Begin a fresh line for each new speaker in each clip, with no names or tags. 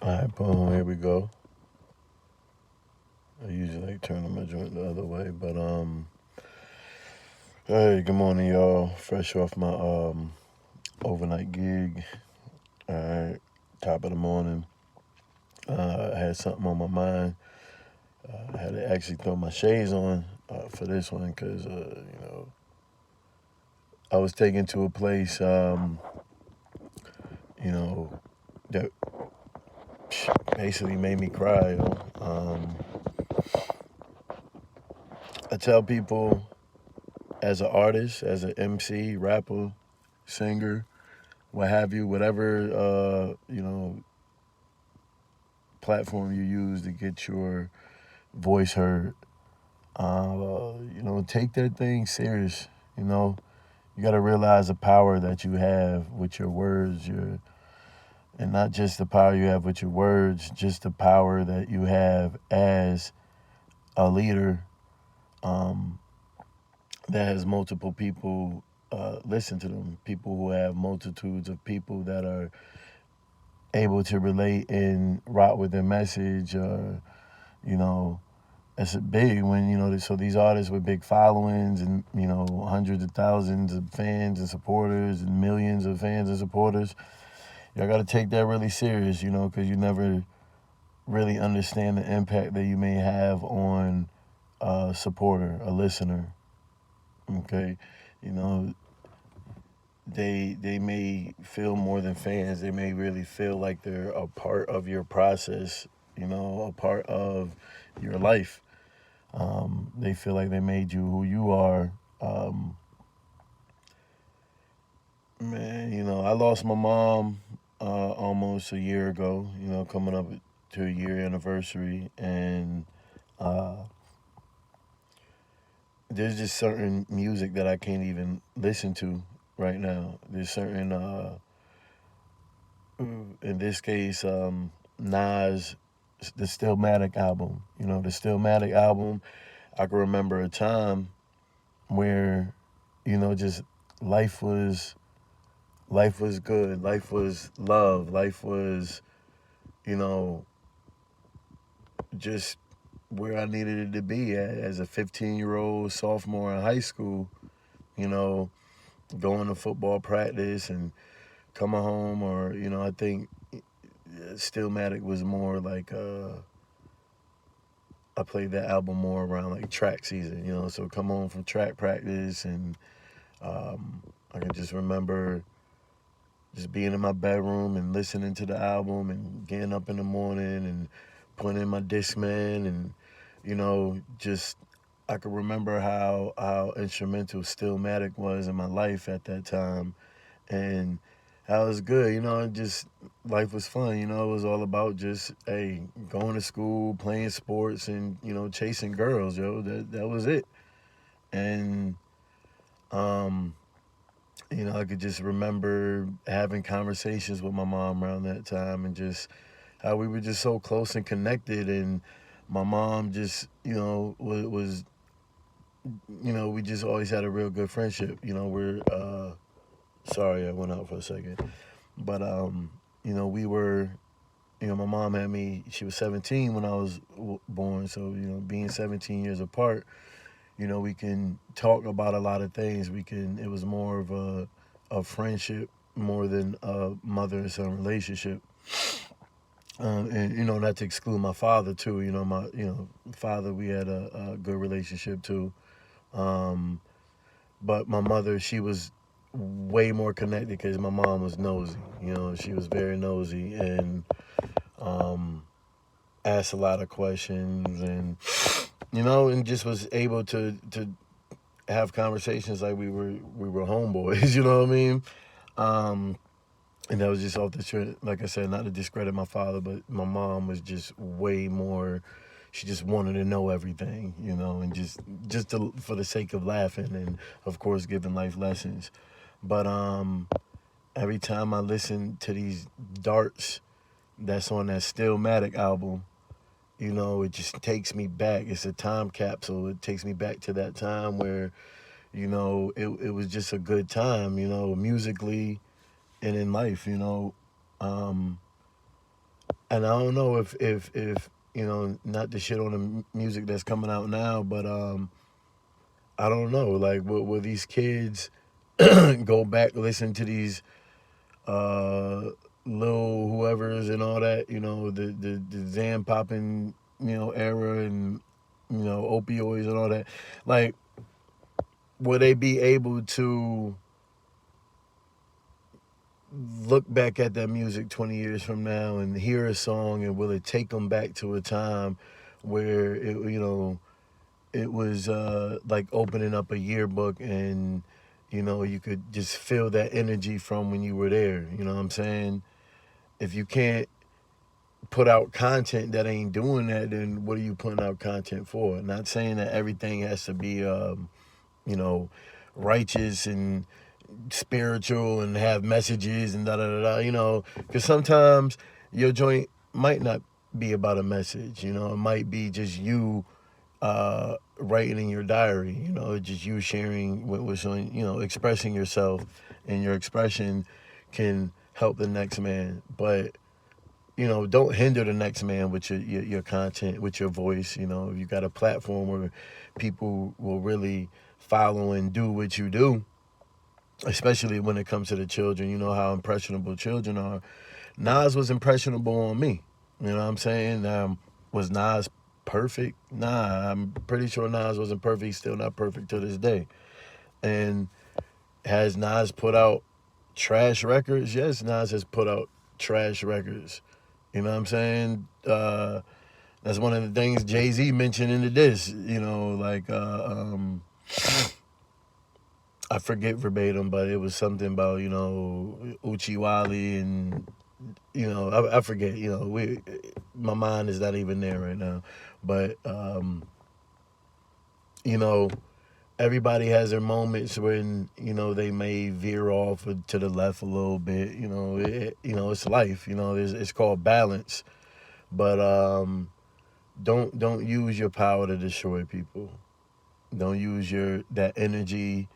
Alright, boom, here we go. I usually like turning my joint the other way, but hey, good morning, y'all. Fresh off my overnight gig. Alright, top of the morning. I had something on my mind. I had to actually throw my shades on for this one because I was taken to a place you know that basically made me cry. I tell people as an artist, as an MC, rapper, singer, what have you, whatever platform you use to get your voice heard. Take that thing serious. You know, you got to realize the power that you have with your words. And not just the power you have with your words, just the power that you have as a leader um, that has multiple people listen to them. People who have multitudes of people that are able to relate and rock with their message. You know, it's big when so these artists with big followings and hundreds of thousands of fans and supporters and millions of fans and supporters. Y'all got to take that really serious, because you never really understand the impact that you may have on a supporter, a listener. Okay, you know they may feel more than fans. They may really feel like they're a part of your process. A part of your life. They feel like they made you who you are. Um, Man, I lost my mom almost a year ago. Coming up to a year anniversary, and uh, there's just certain music that I can't even listen to right now. There's certain, in this case, Nas, the Stillmatic album. The Stillmatic album. I can remember a time where, just life was life was good. Life was love. Life was, you know, just where I needed it to be as a 15-year-old sophomore in high school. You know, going to football practice and coming home, or I think Stillmatic was more like I played that album more around like track season. So come home from track practice, and I can just remember just being in my bedroom and listening to the album and getting up in the morning and putting in my Discman, and just I could remember how instrumental Stillmatic was in my life at that time, and how it was good. Just life was fun. It was all about just going to school, playing sports, and chasing girls. That was it. And um, I could just remember having conversations with my mom around that time, and just how we were just so close and connected. And my mom just, was we just always had a real good friendship. We're sorry I went out for a second, but we were. My mom had me. She was 17 when I was born, so being 17 years apart, we can talk about a lot of things. We can. It was more of a friendship more than a mother and son relationship. And not to exclude my father too. My father, we had a good relationship too. Um, but my mother, she was way more connected because my mom was nosy. She was very nosy, and um, asked a lot of questions, and just was able to have conversations like we were homeboys. You know what I mean? Um, and that was just off the trip. Like I said, not to discredit my father, but my mom was just way more. She just wanted to know everything, and for the sake of laughing, and of course giving life lessons. But every time I listen to these darts that's on that Stillmatic album, it just takes me back. It's a time capsule. It takes me back to that time where it was just a good time, musically and in life. Um, and I don't know if not the shit on the music that's coming out now, but I don't know. Like, will these kids go back listen to these uh little whoever's and all that, the Zan popping, era, and opioids and all that. Like, will they be able to look back at that music 20 years from now and hear a song, and will it take them back to a time where it was like opening up a yearbook, and you could just feel that energy from when you were there. You know what I'm saying? If you can't put out content that ain't doing that, then what are you putting out content for? Not saying that everything has to be you know righteous and spiritual and have messages and da da da da. Because sometimes your joint might not be about a message. It might be just you writing in your diary. Just you sharing what was on. Expressing yourself, and your expression can help the next man. But don't hinder the next man with your content, with your voice. If you got a platform where people will really follow and do what you do, especially when it comes to the children. You know how impressionable children are. Nas was impressionable on me. You know what I'm saying? Was Nas perfect? Nah, I'm pretty sure Nas wasn't perfect. He's still not perfect to this day. And has Nas put out trash records? Yes, Nas has put out trash records. You know what I'm saying? That's one of the things Jay-Z mentioned in the diss. Like I forget verbatim, but it was something about Uchiwali, and I forget. My mind is not even there right now, but you know everybody has their moments when they may veer off to the left a little bit. It's life. It's called balance, but don't use your power to destroy people. Don't use that energy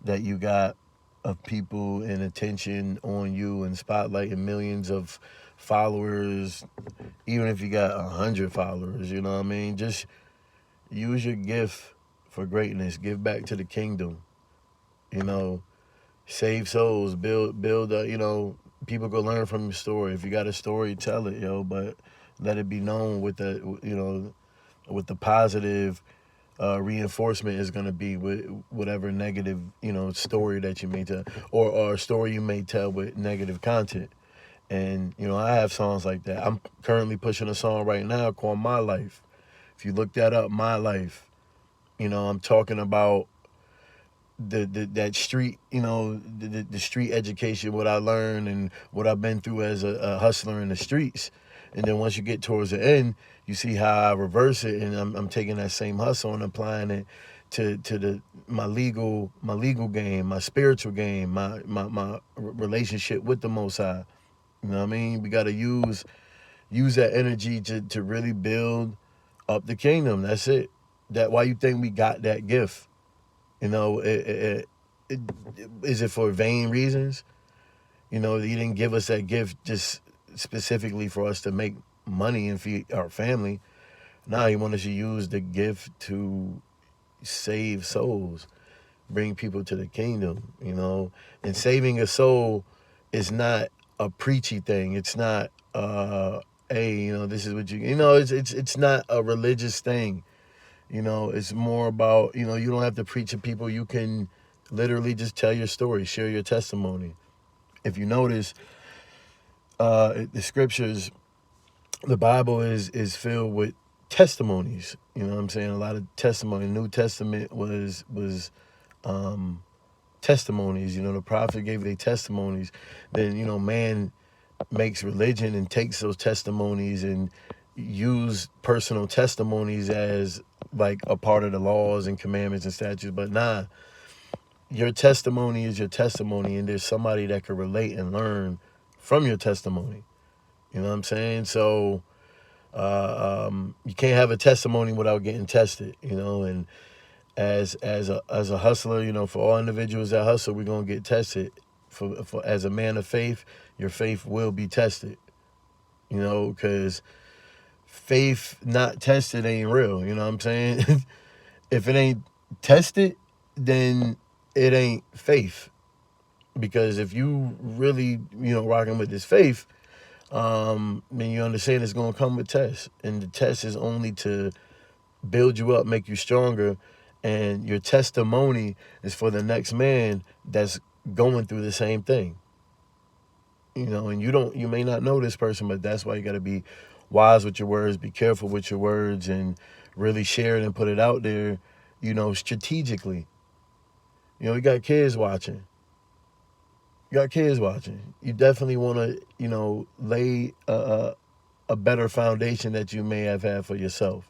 that you got of people and attention on you and spotlight and millions of followers, even if you got 100 followers. You know what I mean? Just use your gift for greatness. Give back to the kingdom. You know, save souls. Build. People go learn from your story. If you got a story, tell it, But let it be known with with the positive reinforcement is going to be with whatever negative story that you may tell, or a story you may tell with negative content. And I have songs like that. I'm currently pushing a song right now called My Life. If you look that up, My Life, I'm talking about that street, the street education, what I learned and what I've been through as a hustler in the streets. And then once you get towards the end, you see how I reverse it, and I'm taking that same hustle and applying it to my legal game, my spiritual game, my relationship with the Most High. You know what I mean? We got to use that energy to really build up the kingdom. That's it. That why you think we got that gift? Is it for vain reasons? He didn't give us that gift just specifically for us to make money and feed our family. Now he wants us to use the gift to save souls, bring people to the kingdom. And saving a soul is not a preachy thing. It's not hey, this is what it's not a religious thing. It's more about, you don't have to preach to people. You can literally just tell your story, share your testimony. If you notice, the scriptures, the Bible is filled with testimonies. You know what I'm saying? A lot of testimony. New Testament was testimonies. The prophet gave their testimonies. Then, man makes religion and takes those testimonies and use personal testimonies as like a part of the laws and commandments and statutes. But nah, your testimony is your testimony, and there's somebody that can relate and learn from your testimony. You know what I'm saying? So you can't have a testimony without getting tested. And as a hustler, for all individuals that hustle, we're gonna get tested. For as a man of faith, your faith will be tested. because faith not tested ain't real. You know what I'm saying? If it ain't tested, then it ain't faith. Because if you really, rocking with this faith, then you understand it's gonna come with tests, and the test is only to build you up, make you stronger, and your testimony is for the next man that's going through the same thing. And you may not know this person, but that's why you got to be wise with your words, be careful with your words, and really share it and put it out there, strategically. You got kids watching. You definitely want to, lay a better foundation that you may have had for yourself.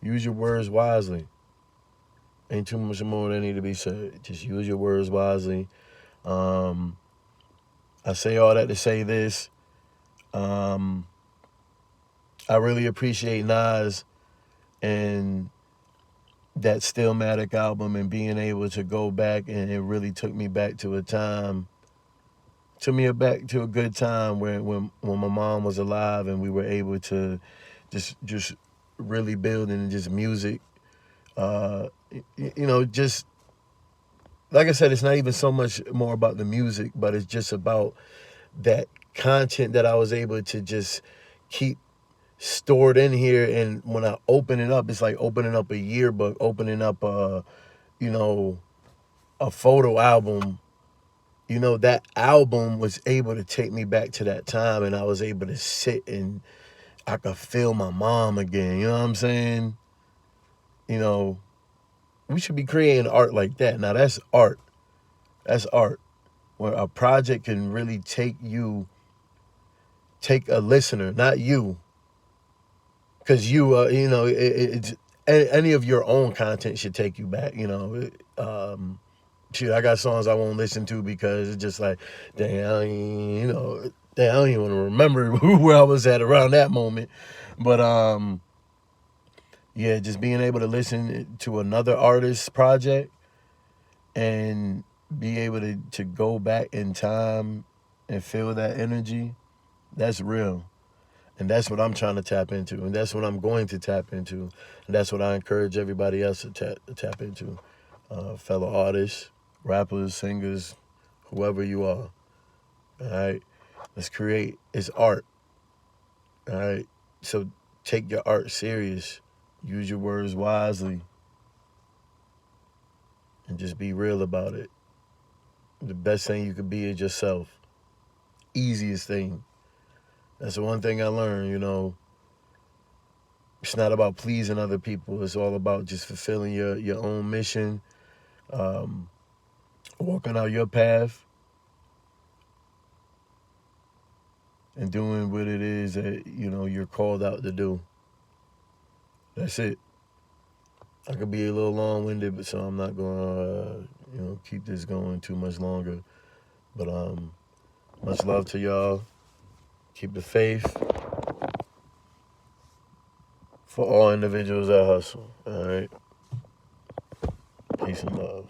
Use your words wisely. Ain't too much more that need to be said. Just use your words wisely. I say all that to say this. I really appreciate Nas and that Stillmatic album, and being able to go back, and it really took me back to a time, back to a good time when my mom was alive, and we were able to just really build in just music. Just like I said, it's not even so much more about the music, but it's just about that content that I was able to just keep stored in here. And when I open it up, it's like opening up a yearbook, opening up a photo album. That album was able to take me back to that time, and I was able to sit and I could feel my mom again. You know what I'm saying? We should be creating art like that. Now that's art. That's art. Where a project can really take a listener, not you, because it's any of your own content should take you back. Shoot, I got songs I won't listen to because it's just like, I don't even want to remember where I was at around that moment. But yeah, just being able to listen to another artist's project and be able to go back in time and feel that energy, that's real. And that's what I'm trying to tap into. And that's what I'm going to tap into. And that's what I encourage everybody else to tap into. Fellow artists, rappers, singers, whoever you are. All right? Let's create. It's art. All right? So take your art serious. Use your words wisely. And just be real about it. The best thing you could be is yourself. Easiest thing. That's the one thing I learned. It's not about pleasing other people. It's all about just fulfilling your own mission, walking out your path, and doing what it is that, you're called out to do. That's it. I could be a little long-winded, but so I'm not going to, keep this going too much longer. But much love to y'all. Keep the faith for all individuals that hustle. All right. Peace and love.